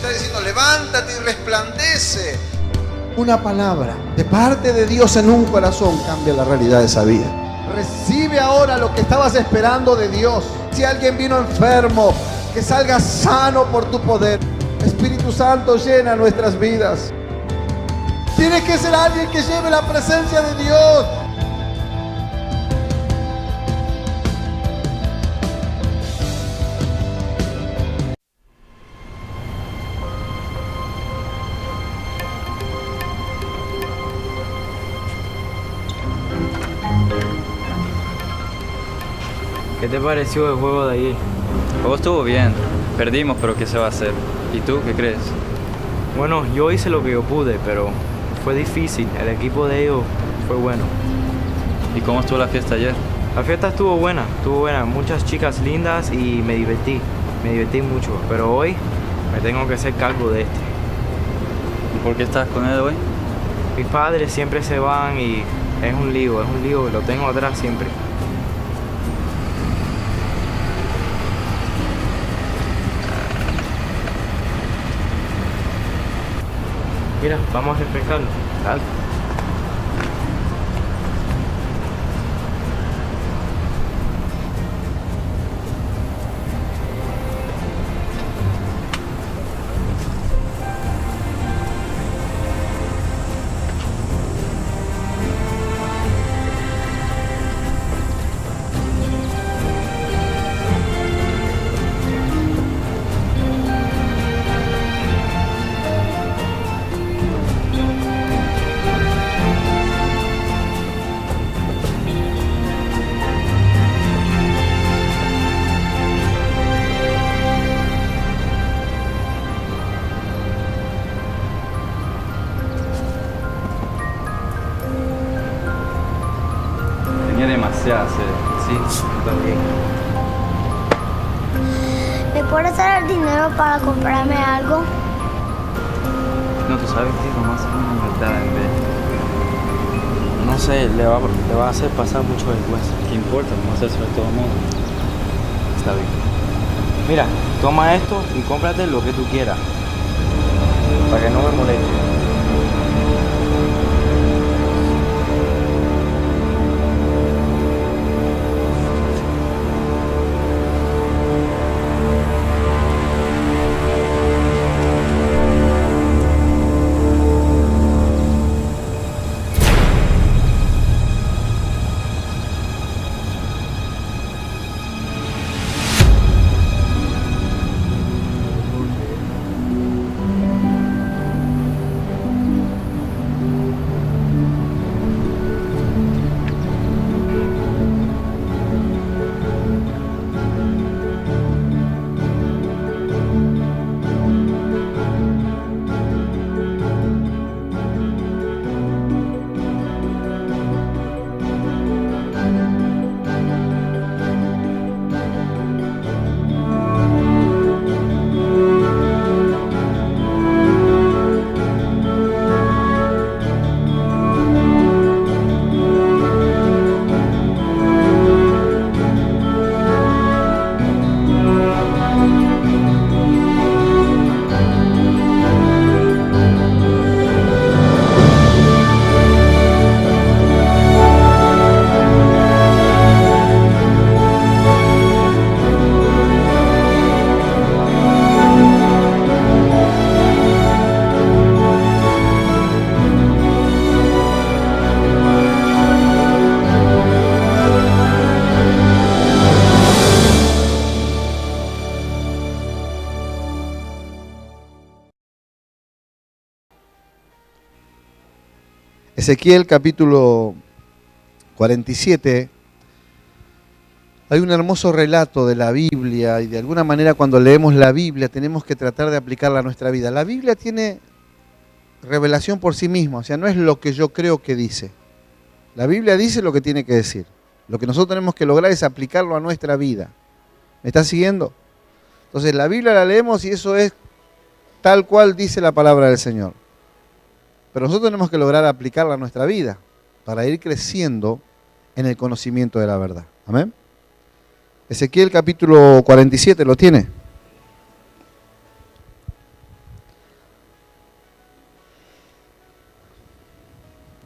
está diciendo, levántate y resplandece. Una palabra de parte de Dios en un corazón cambia la realidad de esa vida. Recibe ahora lo que estabas esperando de Dios. Si alguien vino enfermo, que salga sano por tu poder. Espíritu Santo, llena nuestras vidas. Tiene que ser alguien que lleve la presencia de Dios. ¿Qué te pareció el juego de ayer? El juego estuvo bien. Perdimos, pero ¿qué se va a hacer? ¿Y tú qué crees? Bueno, yo hice lo que yo pude, pero fue difícil. El equipo de ellos fue bueno. ¿Y cómo estuvo la fiesta ayer? La fiesta estuvo buena. Muchas chicas lindas y me divertí mucho. Pero hoy me tengo que hacer cargo de este. ¿Y por qué estás con él hoy? Mis padres siempre se van y es un lío, lo tengo atrás siempre. Mira, vamos a refrescarlo. Dale. Tenía demasiada sed. Sí, yo también. ¿Me puedes dar el dinero para comprarme algo? No, tú sabes que vamos a hacer una maldad en vez. No sé, le va a hacer pasar mucho vergüenza. ¿Qué importa? Vamos a hacer eso de todo modo. Está bien. Mira, toma esto y cómprate lo que tú quieras. Para que no me moleste. Ezequiel capítulo 47, hay un hermoso relato de la Biblia y de alguna manera cuando leemos la Biblia tenemos que tratar de aplicarla a nuestra vida. La Biblia tiene revelación por sí misma, o sea, no es lo que yo creo que dice. La Biblia dice lo que tiene que decir. Lo que nosotros tenemos que lograr es aplicarlo a nuestra vida. ¿Me estás siguiendo? Entonces la Biblia la leemos y eso es tal cual dice la palabra del Señor. Pero nosotros tenemos que lograr aplicarla a nuestra vida para ir creciendo en el conocimiento de la verdad. Amén. Ezequiel capítulo 47, ¿lo tiene?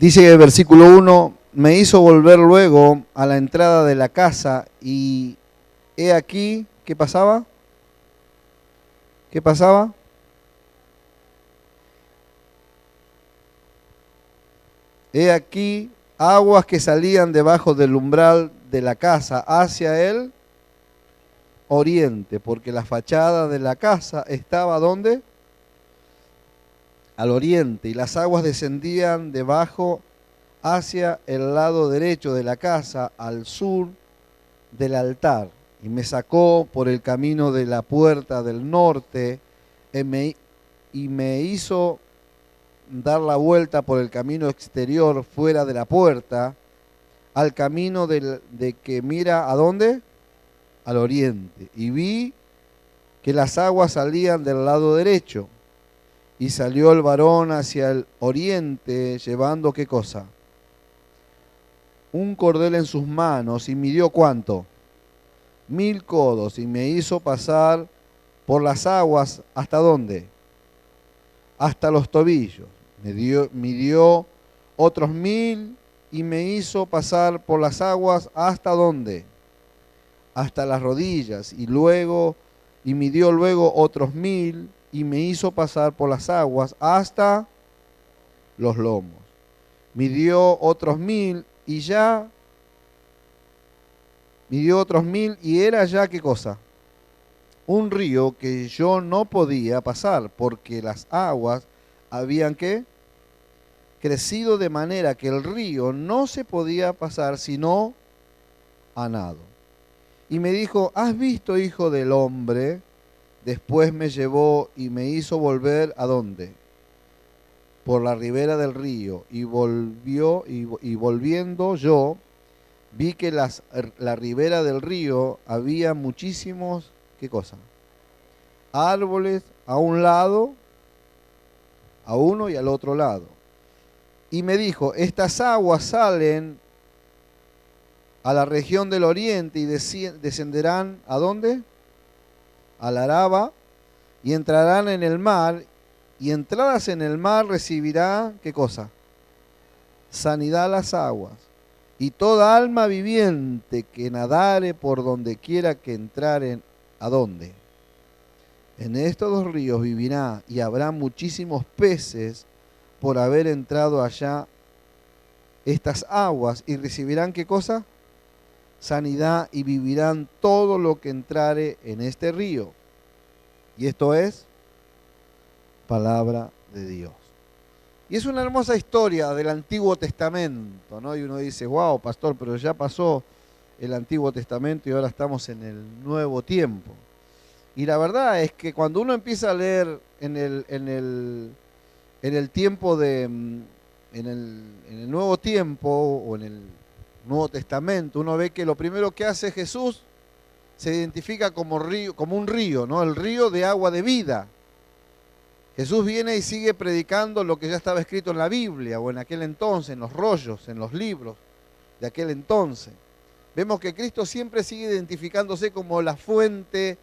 Dice el versículo 1, me hizo volver luego a la entrada de la casa y he aquí, ¿qué pasaba? ¿Qué pasaba? He aquí aguas que salían debajo del umbral de la casa hacia el oriente, porque la fachada de la casa estaba ¿dónde? Al oriente, y las aguas descendían debajo hacia el lado derecho de la casa, al sur del altar. Y me sacó por el camino de la puerta del norte y me hizo dar la vuelta por el camino exterior fuera de la puerta, al camino de que mira ¿a dónde? Al oriente. Y vi que las aguas salían del lado derecho. Y salió el varón hacia el oriente llevando ¿qué cosa? Un cordel en sus manos y midió ¿cuánto? 1000 codos y me hizo pasar por las aguas ¿hasta dónde? Hasta los tobillos. Midió otros 1000 y me hizo pasar por las aguas ¿hasta dónde? Hasta las rodillas y midió luego otros 1000 y me hizo pasar por las aguas hasta los lomos. Midió otros 1000 y ya midió otros 1000 y era ya ¿qué cosa? Un río que yo no podía pasar porque las aguas habían ¿qué? Crecido de manera que el río no se podía pasar sino a nado. Y me dijo, ¿has visto, hijo del hombre? Después me llevó y me hizo volver ¿a dónde? Por la ribera del río y volviendo yo vi que la ribera del río había muchísimos ¿qué cosa? Árboles a un lado, a uno y al otro lado. Y me dijo, estas aguas salen a la región del oriente y descenderán ¿a dónde? Al Araba y entrarán en el mar y entradas en el mar recibirá ¿qué cosa? Sanidad a las aguas y toda alma viviente que nadare por donde quiera que entraren ¿a dónde? En estos dos ríos vivirá y habrá muchísimos peces por haber entrado allá estas aguas y recibirán ¿qué cosa? Sanidad y vivirán todo lo que entrare en este río. Y esto es palabra de Dios. Y es una hermosa historia del Antiguo Testamento, ¿no? Y uno dice, wow, pastor, pero ya pasó el Antiguo Testamento y ahora estamos en el Nuevo Tiempo. Y la verdad es que cuando uno empieza a leer en el tiempo en el Nuevo Tiempo o en el Nuevo Testamento, uno ve que lo primero que hace Jesús se identifica como un río, ¿no? El río de agua de vida. Jesús viene y sigue predicando lo que ya estaba escrito en la Biblia o en aquel entonces, en los rollos, en los libros de aquel entonces. Vemos que Cristo siempre sigue identificándose como la fuente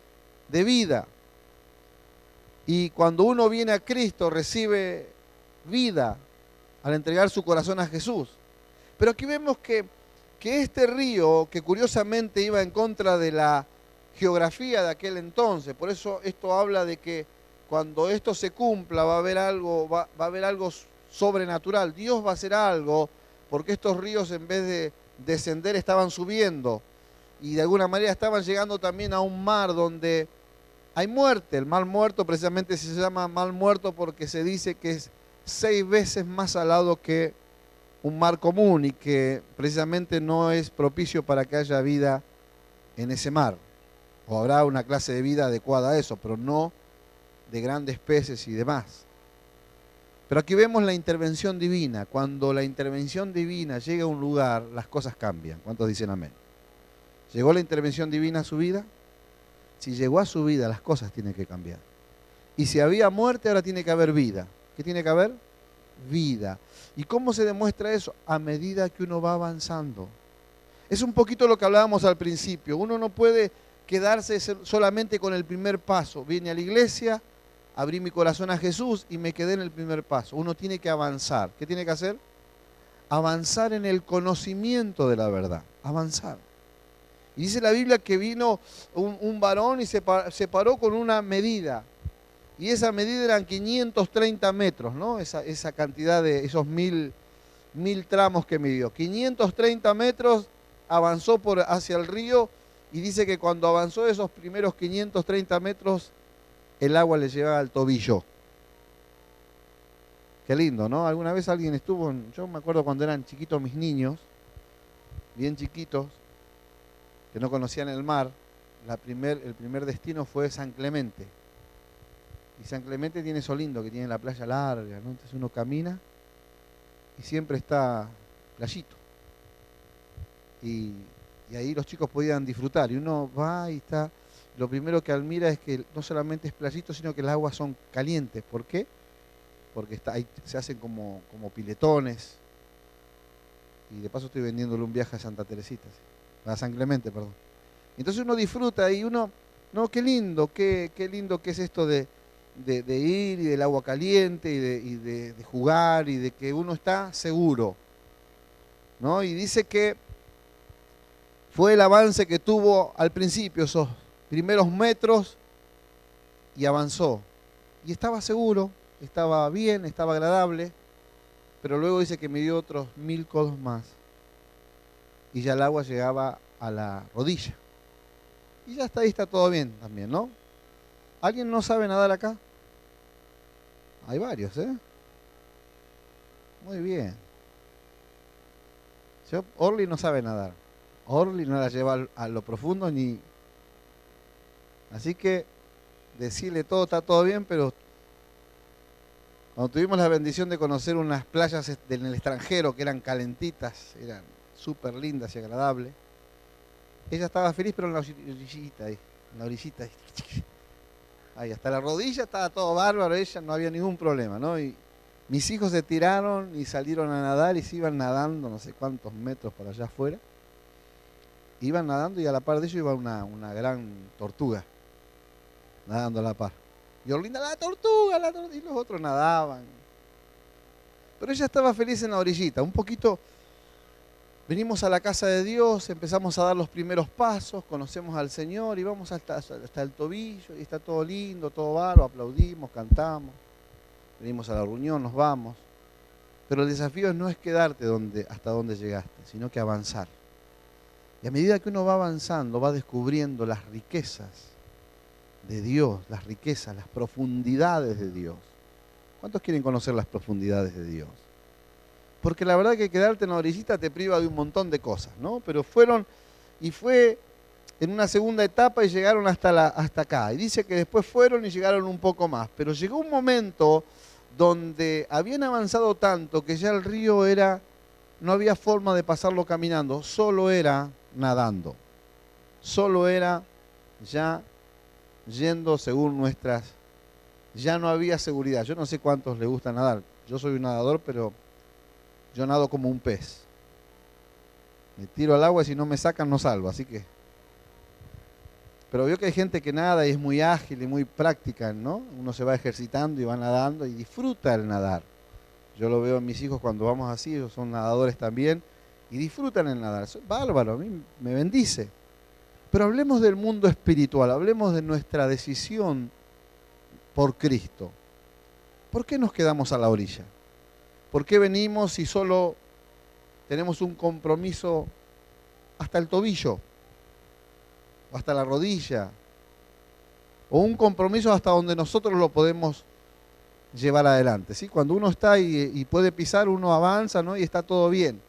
de vida. Y cuando uno viene a Cristo recibe vida al entregar su corazón a Jesús. Pero aquí vemos que este río, que curiosamente iba en contra de la geografía de aquel entonces, por eso esto habla de que cuando esto se cumpla va a haber algo sobrenatural. Dios va a hacer algo, porque estos ríos en vez de descender estaban subiendo y de alguna manera estaban llegando también a un mar donde hay muerte. El mar muerto precisamente se llama mar muerto porque se dice que es 6 veces más salado que un mar común y que precisamente no es propicio para que haya vida en ese mar. O habrá una clase de vida adecuada a eso, pero no de grandes peces y demás. Pero aquí vemos la intervención divina. Cuando la intervención divina llega a un lugar, las cosas cambian. ¿Cuántos dicen amén? ¿Llegó la intervención divina a su vida? Si llegó a su vida, las cosas tienen que cambiar. Y si había muerte, ahora tiene que haber vida. ¿Qué tiene que haber? Vida. ¿Y cómo se demuestra eso? A medida que uno va avanzando. Es un poquito lo que hablábamos al principio. Uno no puede quedarse solamente con el primer paso. Vine a la iglesia, abrí mi corazón a Jesús y me quedé en el primer paso. Uno tiene que avanzar. ¿Qué tiene que hacer? avanzar en el conocimiento de la verdad, avanzar. Y dice la Biblia que vino un varón y se paró con una medida. Y esa medida eran 530 metros, ¿no? Esa cantidad de esos 1000 tramos que midió. 530 metros avanzó hacia el río y dice que cuando avanzó esos primeros 530 metros, el agua le llegaba al tobillo. Qué lindo, ¿no? Alguna vez alguien estuvo, yo me acuerdo cuando eran chiquitos mis niños, bien chiquitos, que no conocían el mar, el primer destino fue San Clemente. Y San Clemente tiene eso lindo, que tiene la playa larga, ¿no? Entonces uno camina y siempre está playito. Y ahí los chicos podían disfrutar. Y uno va y está, lo primero que admira es que no solamente es playito, sino que las aguas son calientes. ¿Por qué? Porque ahí se hacen como piletones. Y de paso estoy vendiéndole un viaje a Santa Teresita, ¿sí? A San Clemente, perdón. Entonces uno disfruta y uno, no, qué lindo que es esto de ir y del agua caliente y de jugar y de que uno está seguro, ¿no? Y dice que fue el avance que tuvo al principio, esos primeros metros, y avanzó. Y estaba seguro, estaba bien, estaba agradable, pero luego dice que midió otros 1000 codos más. Y ya el agua llegaba a la rodilla. Y ya ahí está todo bien también, ¿no? ¿Alguien no sabe nadar acá? Hay varios, ¿eh? Muy bien. Orly no sabe nadar. Orly no la lleva a lo profundo ni... Así que decirle todo, está todo bien, pero cuando tuvimos la bendición de conocer unas playas en el extranjero que eran calentitas, eran súper lindas y agradables, ella estaba feliz, pero en la orillita ahí, en la orillita ahí, hasta la rodilla estaba todo bárbaro, ella no había ningún problema, ¿no? Y mis hijos se tiraron y salieron a nadar y se iban nadando no sé cuántos metros para allá afuera. Iban nadando y a la par de ellos iba una gran tortuga nadando a la par. Y Orlinda, la tortuga, y los otros nadaban. Pero ella estaba feliz en la orillita, un poquito. Venimos a la casa de Dios, empezamos a dar los primeros pasos, conocemos al Señor y vamos hasta el tobillo y está todo lindo, todo bárbaro, aplaudimos, cantamos, venimos a la reunión, nos vamos. Pero el desafío no es quedarte hasta donde llegaste, sino que avanzar. Y a medida que uno va avanzando, va descubriendo las riquezas de Dios, las riquezas, las profundidades de Dios. ¿Cuántos quieren conocer las profundidades de Dios? Porque la verdad que quedarte en la orillita te priva de un montón de cosas, ¿no? Pero fue en una segunda etapa y llegaron hasta acá. Y dice que después fueron y llegaron un poco más. Pero llegó un momento donde habían avanzado tanto que ya el río no había forma de pasarlo caminando, solo era nadando. Solo era ya yendo según ya no había seguridad. Yo no sé cuántos les gusta nadar. Yo soy un nadador, pero yo nado como un pez. Me tiro al agua y si no me sacan no salvo, así que... Pero veo que hay gente que nada y es muy ágil y muy práctica, ¿no? Uno se va ejercitando y va nadando y disfruta el nadar. Yo lo veo en mis hijos cuando vamos así, ellos son nadadores también, y disfrutan el nadar. Es bárbaro, a mí me bendice. Pero hablemos del mundo espiritual, hablemos de nuestra decisión por Cristo. ¿Por qué nos quedamos a la orilla? ¿Por qué venimos y solo tenemos un compromiso hasta el tobillo? O hasta la rodilla. O un compromiso hasta donde nosotros lo podemos llevar adelante, ¿sí? Cuando uno está y puede pisar, uno avanza, ¿no? Y está todo bien.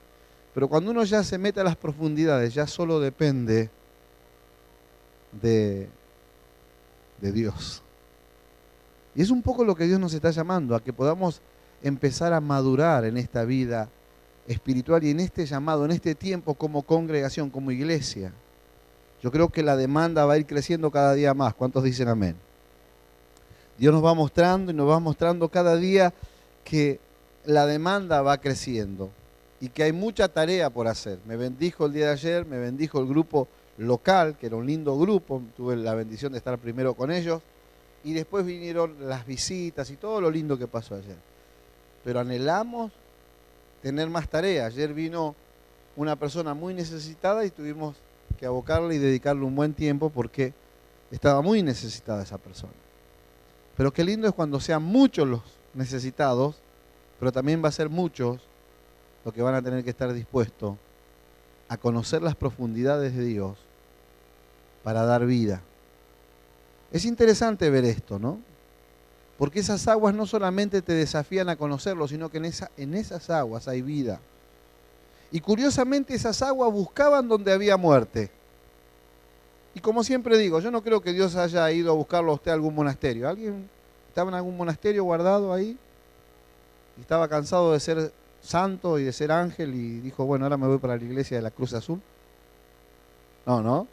Pero cuando uno ya se mete a las profundidades, ya solo depende de Dios. Y es un poco lo que Dios nos está llamando, a que podamos empezar a madurar en esta vida espiritual y en este llamado, en este tiempo como congregación, como iglesia. Yo creo que la demanda va a ir creciendo cada día más. ¿Cuántos dicen amén? Dios nos va mostrando y nos va mostrando cada día que la demanda va creciendo y que hay mucha tarea por hacer. Me bendijo el día de ayer, me bendijo el grupo local, que era un lindo grupo, tuve la bendición de estar primero con ellos, y después vinieron las visitas y todo lo lindo que pasó ayer. Pero anhelamos tener más tarea. Ayer vino una persona muy necesitada y tuvimos que abocarle y dedicarle un buen tiempo porque estaba muy necesitada esa persona. Pero qué lindo es cuando sean muchos los necesitados, pero también va a ser muchos los que van a tener que estar dispuestos a conocer las profundidades de Dios para dar vida. Es interesante ver esto, ¿no? Porque esas aguas no solamente te desafían a conocerlo, sino que en esas aguas hay vida. Y curiosamente esas aguas buscaban donde había muerte. Y como siempre digo, yo no creo que Dios haya ido a buscarlo a usted a algún monasterio. ¿Alguien estaba en algún monasterio guardado ahí? Y estaba cansado de ser santo y de ser ángel y dijo, bueno, ahora me voy para la iglesia de la Cruz Azul. No, ¿no?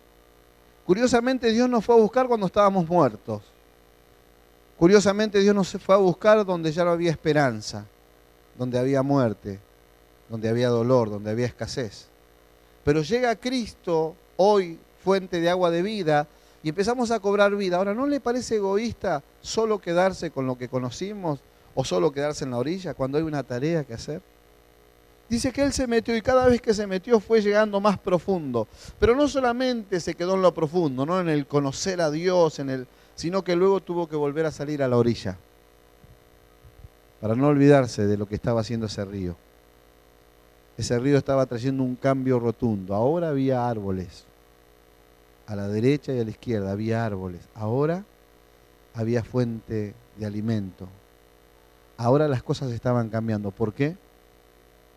Curiosamente Dios nos fue a buscar cuando estábamos muertos. Curiosamente Dios nos fue a buscar donde ya no había esperanza, donde había muerte, donde había dolor, donde había escasez. Pero llega Cristo, hoy fuente de agua de vida, y empezamos a cobrar vida. Ahora, ¿no le parece egoísta solo quedarse con lo que conocimos o solo quedarse en la orilla cuando hay una tarea que hacer? Dice que Él se metió y cada vez que se metió fue llegando más profundo. Pero no solamente se quedó en lo profundo, no en el conocer a Dios, sino que luego tuvo que volver a salir a la orilla para no olvidarse de lo que estaba haciendo ese río. Ese río estaba trayendo un cambio rotundo. Ahora había árboles. A la derecha y a la izquierda había árboles. Ahora había fuente de alimento. Ahora las cosas estaban cambiando. ¿Por qué?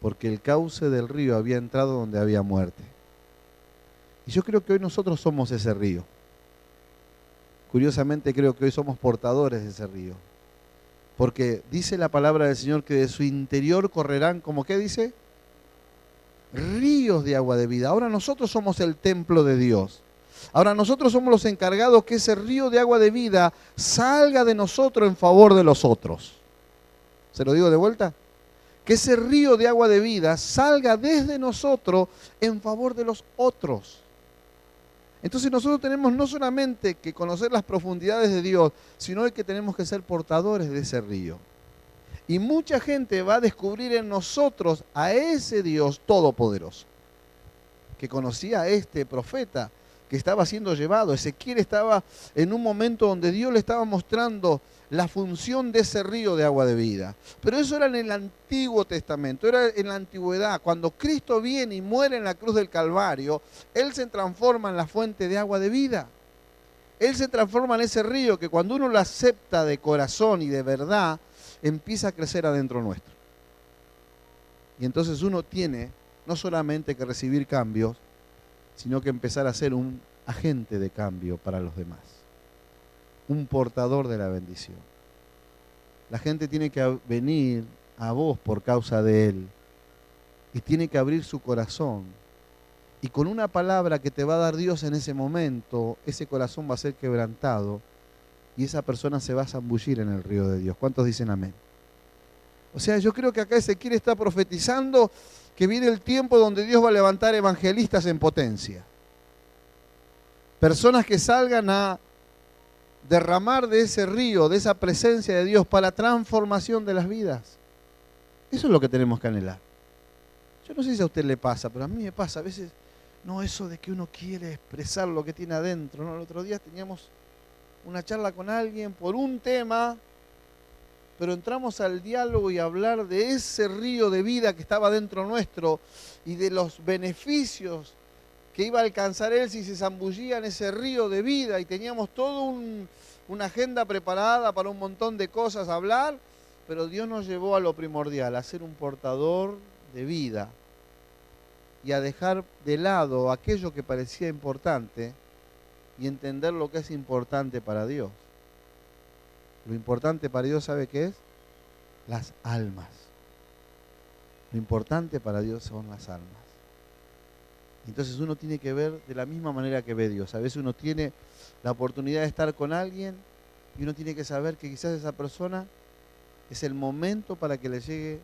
Porque el cauce del río había entrado donde había muerte. Y yo creo que hoy nosotros somos ese río. Curiosamente creo que hoy somos portadores de ese río. Porque dice la palabra del Señor que de su interior correrán, ¿como qué dice? Ríos de agua de vida. Ahora nosotros somos el templo de Dios. Ahora nosotros somos los encargados que ese río de agua de vida salga de nosotros en favor de los otros. ¿Se lo digo de vuelta? Que ese río de agua de vida salga desde nosotros en favor de los otros. Entonces nosotros tenemos no solamente que conocer las profundidades de Dios, sino que tenemos que ser portadores de ese río. Y mucha gente va a descubrir en nosotros a ese Dios todopoderoso, que conocía a este profeta que estaba siendo llevado. Ezequiel estaba en un momento donde Dios le estaba mostrando la función de ese río de agua de vida. Pero eso era en el Antiguo Testamento, era en la antigüedad. Cuando Cristo viene y muere en la cruz del Calvario, Él se transforma en la fuente de agua de vida. Él se transforma en ese río que cuando uno lo acepta de corazón y de verdad, empieza a crecer adentro nuestro. Y entonces uno tiene no solamente que recibir cambios, sino que empezar a ser un agente de cambio para los demás. Un portador de la bendición. La gente tiene que venir a vos por causa de Él. Y tiene que abrir su corazón. Y con una palabra que te va a dar Dios en ese momento, ese corazón va a ser quebrantado. Y esa persona se va a zambullir en el río de Dios. ¿Cuántos dicen amén? O sea, yo creo que acá Ezequiel está profetizando que viene el tiempo donde Dios va a levantar evangelistas en potencia. Personas que salgan a derramar de ese río, de esa presencia de Dios para la transformación de las vidas. Eso es lo que tenemos que anhelar. Yo no sé si a usted le pasa, pero a mí me pasa a veces, no eso de que uno quiere expresar lo que tiene adentro. ¿No? El otro día teníamos una charla con alguien por un tema, pero entramos al diálogo y a hablar de ese río de vida que estaba dentro nuestro y de los beneficios que iba a alcanzar él si se zambullía en ese río de vida, y teníamos toda una agenda preparada para un montón de cosas a hablar, pero Dios nos llevó a lo primordial, a ser un portador de vida y a dejar de lado aquello que parecía importante y entender lo que es importante para Dios. Lo importante para Dios, ¿sabe qué es? Las almas. Lo importante para Dios son las almas. Entonces uno tiene que ver de la misma manera que ve Dios. A veces uno tiene la oportunidad de estar con alguien y uno tiene que saber que quizás esa persona es el momento para que le llegue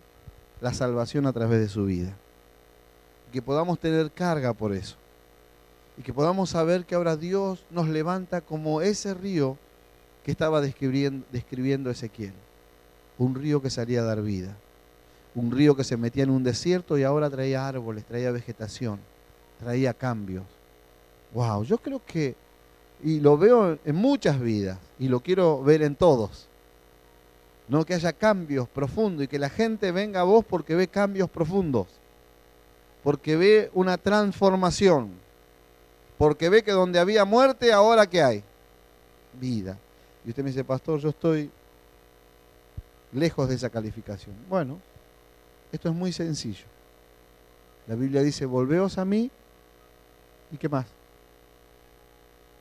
la salvación a través de su vida. Y que podamos tener carga por eso. Y que podamos saber que ahora Dios nos levanta como ese río que estaba describiendo Ezequiel. Un río que salía a dar vida. un río que se metía en un desierto y ahora traía árboles, traía vegetación, traía cambios. Wow, yo creo que, y lo veo en muchas vidas, y lo quiero ver en todos, ¿no? Que haya cambios profundos y que la gente venga a vos porque ve cambios profundos, porque ve una transformación, porque ve que donde había muerte, ahora ¿qué hay? Vida. Y usted me dice, pastor, yo estoy lejos de esa calificación. Bueno, esto es muy sencillo. La Biblia dice, volveos a mí, ¿y qué más?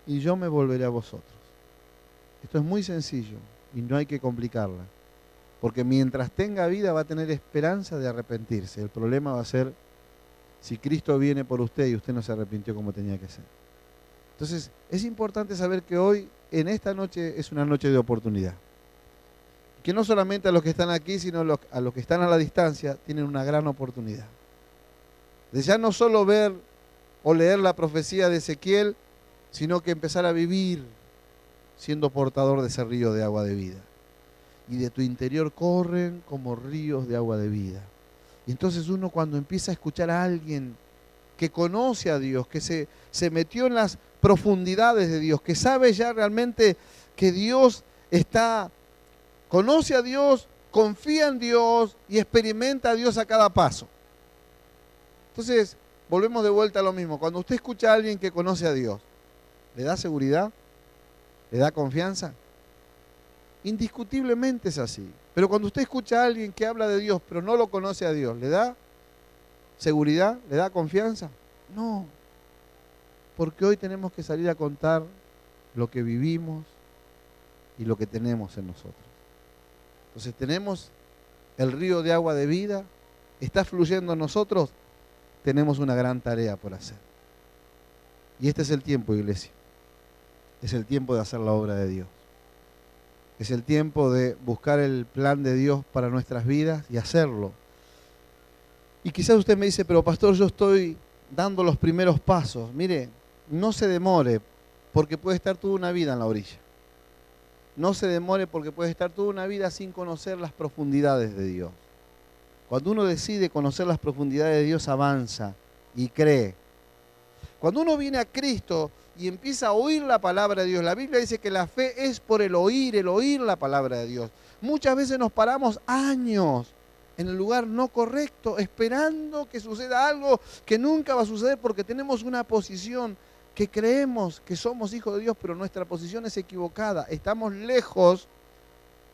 Y yo me volveré a vosotros. Esto es muy sencillo y no hay que complicarla. Porque mientras tenga vida va a tener esperanza de arrepentirse. El problema va a ser si Cristo viene por usted y usted no se arrepintió como tenía que ser. Entonces, es importante saber que hoy, en esta noche, es una noche de oportunidad. Que no solamente a los que están aquí, sino a los que están a la distancia, tienen una gran oportunidad. De ya no solo ver o leer la profecía de Ezequiel, sino que empezar a vivir siendo portador de ese río de agua de vida. Y de tu interior corren como ríos de agua de vida. Y entonces uno cuando empieza a escuchar a alguien que conoce a Dios, que se metió en las profundidades de Dios, que sabe ya realmente que Dios conoce a Dios, confía en Dios y experimenta a Dios a cada paso. Entonces, volvemos de vuelta a lo mismo. Cuando usted escucha a alguien que conoce a Dios, ¿le da seguridad? ¿Le da confianza? Indiscutiblemente es así. Pero cuando usted escucha a alguien que habla de Dios, pero no lo conoce a Dios, ¿le da seguridad? ¿Le da confianza? No. Porque hoy tenemos que salir a contar lo que vivimos y lo que tenemos en nosotros. Entonces tenemos el río de agua de vida, está fluyendo en nosotros, tenemos una gran tarea por hacer. Y este es el tiempo, iglesia. Es el tiempo de hacer la obra de Dios. Es el tiempo de buscar el plan de Dios para nuestras vidas y hacerlo. Y quizás usted me dice, pero pastor, yo estoy dando los primeros pasos. Mire, no se demore, porque puede estar toda una vida en la orilla. No se demore porque puede estar toda una vida sin conocer las profundidades de Dios. Cuando uno decide conocer las profundidades de Dios, avanza y cree. Cuando uno viene a Cristo y empieza a oír la palabra de Dios, la Biblia dice que la fe es por el oír la palabra de Dios. Muchas veces nos paramos años en el lugar no correcto, esperando que suceda algo que nunca va a suceder porque tenemos una posición que creemos que somos hijos de Dios, pero nuestra posición es equivocada. Estamos lejos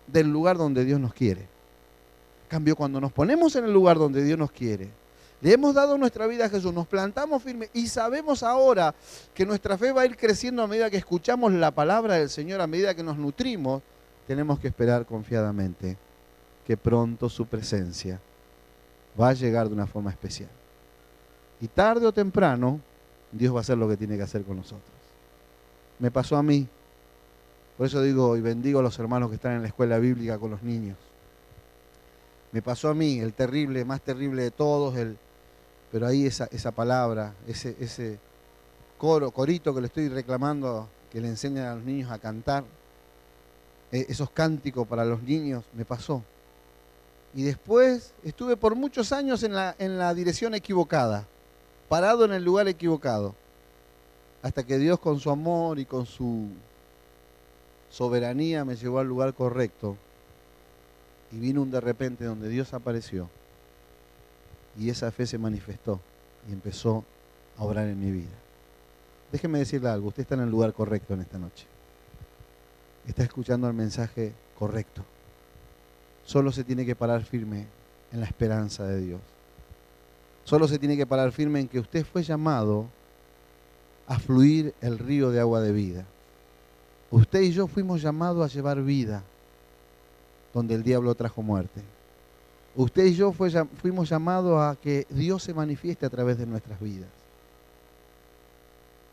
del lugar donde Dios nos quiere. En cambio, cuando nos ponemos en el lugar donde Dios nos quiere, le hemos dado nuestra vida a Jesús, nos plantamos firmes y sabemos ahora que nuestra fe va a ir creciendo a medida que escuchamos la palabra del Señor, a medida que nos nutrimos, tenemos que esperar confiadamente que pronto su presencia va a llegar de una forma especial. Y tarde o temprano, Dios va a hacer lo que tiene que hacer con nosotros. Me pasó a mí. Por eso digo y bendigo a los hermanos que están en la escuela bíblica con los niños. Me pasó a mí, el terrible, más terrible de todos, pero ahí esa palabra, ese corito que le estoy reclamando, que le enseñan a los niños a cantar, esos cánticos para los niños, me pasó. Y después estuve por muchos años en la dirección equivocada, parado en el lugar equivocado, hasta que Dios con su amor y con su soberanía me llevó al lugar correcto. Y vino un de repente donde Dios apareció y esa fe se manifestó y empezó a obrar en mi vida. Déjeme decirle algo, usted está en el lugar correcto en esta noche. Está escuchando el mensaje correcto. Solo se tiene que parar firme en la esperanza de Dios. Solo se tiene que parar firme en que usted fue llamado a fluir el río de agua de vida. Usted y yo fuimos llamados a llevar vida donde el diablo trajo muerte. Usted y yo fuimos llamados a que Dios se manifieste a través de nuestras vidas.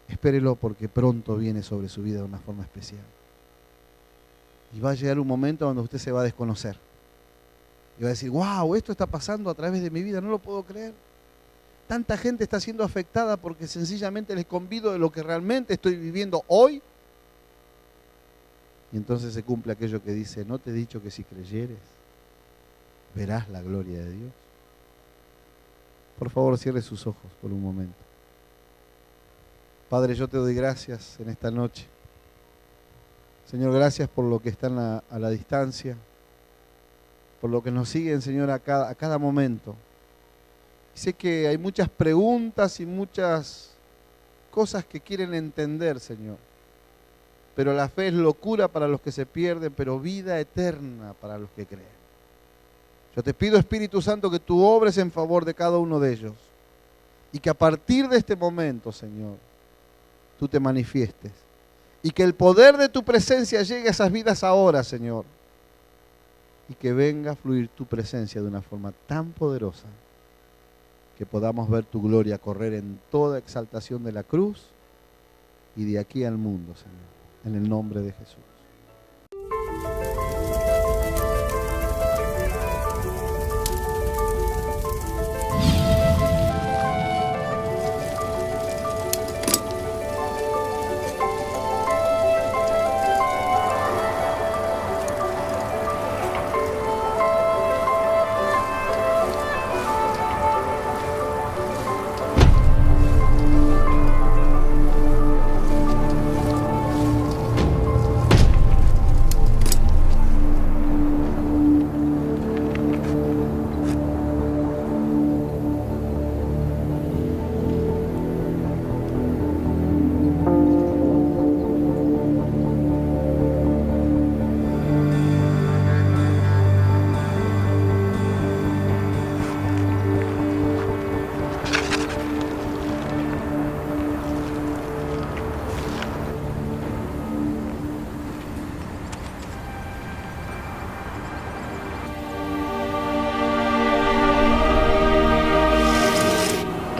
Espérelo porque pronto viene sobre su vida de una forma especial. Y va a llegar un momento donde usted se va a desconocer. Y va a decir, wow, esto está pasando a través de mi vida, no lo puedo creer. Tanta gente está siendo afectada porque sencillamente les convido de lo que realmente estoy viviendo hoy. Y entonces se cumple aquello que dice, ¿no te he dicho que si creyeres? verás la gloria de Dios. Por favor, cierre sus ojos por un momento. Padre, yo te doy gracias en esta noche. Señor, gracias por lo que están a la distancia, por lo que nos siguen, Señor, a cada momento. Sé que hay muchas preguntas y muchas cosas que quieren entender, Señor. Pero la fe es locura para los que se pierden, pero vida eterna para los que creen. Yo te pido, Espíritu Santo, que tú obres en favor de cada uno de ellos y que a partir de este momento, Señor, tú te manifiestes y que el poder de tu presencia llegue a esas vidas ahora, Señor, y que venga a fluir tu presencia de una forma tan poderosa que podamos ver tu gloria correr en toda exaltación de la cruz y de aquí al mundo, Señor, en el nombre de Jesús.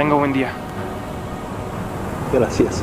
Tenga buen día. Gracias.